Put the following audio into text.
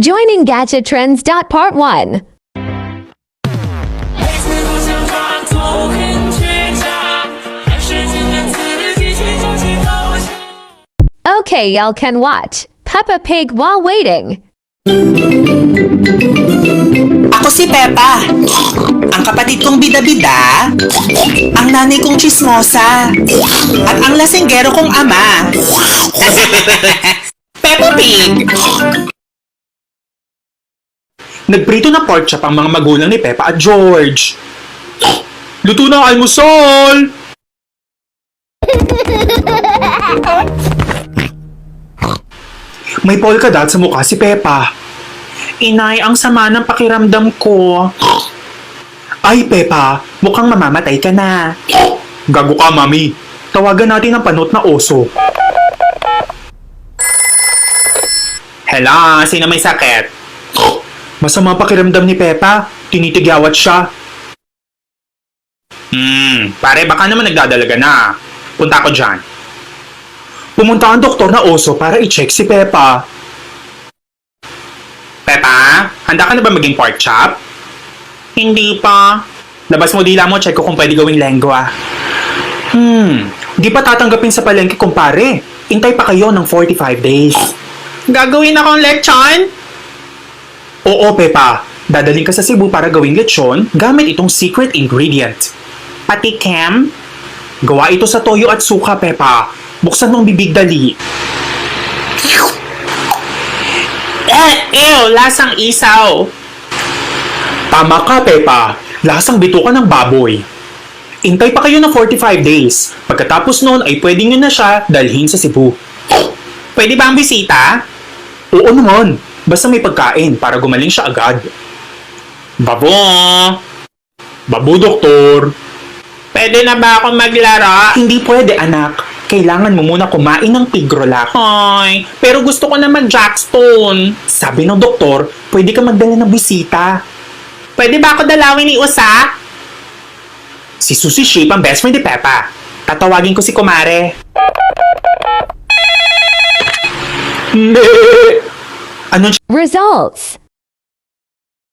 Joining Gadget Trends. Part 1. Okay, y'all can watch Peppa Pig while waiting. Ako si Peppa, ang kapatid kong bida-bida, ang nanay kong chismosa, at ang lasinggero kong ama. Peppa Pig! Nagprito ng pork chop ang mga magulang ni Peppa at George. Luto na ang almusal! May polka dot sa mukha si Peppa. Inay, ang sama ng pakiramdam ko. Ay, Peppa, mukhang mamamatay ka na. Gago ka, Mami. Tawagan natin ang panot na oso. Hello, sino may sakit? Masama pakiramdam ni Peppa. Tinitigyawat siya. Pare, baka naman nagdadalaga na. Punta ko dyan. Pumunta ang doktor na oso para i-check si Peppa. Peppa, handa ka na ba maging pork chop? Hindi pa. Labas mo dila mo, check ko kung pwede gawing lengua. Di pa tatanggapin sa palengke, kumpare. Intay pa kayo ng 45 days. Gagawin akong lechon? Oo, Peppa. Dadaling ka sa Cebu para gawing lechon gamit itong secret ingredient. Pati Kem? Gawa ito sa toyo at suka, Peppa. Buksan mong bibig dali. Ew, lasang isaw. Tama ka, Peppa. Lasang bituka ng baboy. Intay pa kayo ng 45 days. Pagkatapos noon ay pwede nyo na siya dalhin sa Cebu. Pwede ba ang bisita? Oo naman. Basta may pagkain para gumaling siya agad. Babo! Babu, doktor. Pwede na ba ako maglaro? Hindi pwede, anak. Kailangan mo muna kumain ng pigrolak. Hoy, pero gusto ko na mag-jackstone. Sabi ng doktor, pwede ka magdala ng bisita. Pwede ba ako dalawin ni Usa? Si Susie Sheep ang best friend ni Peppa. Tatawagin ko si Kumare. Hindi. Anong Results.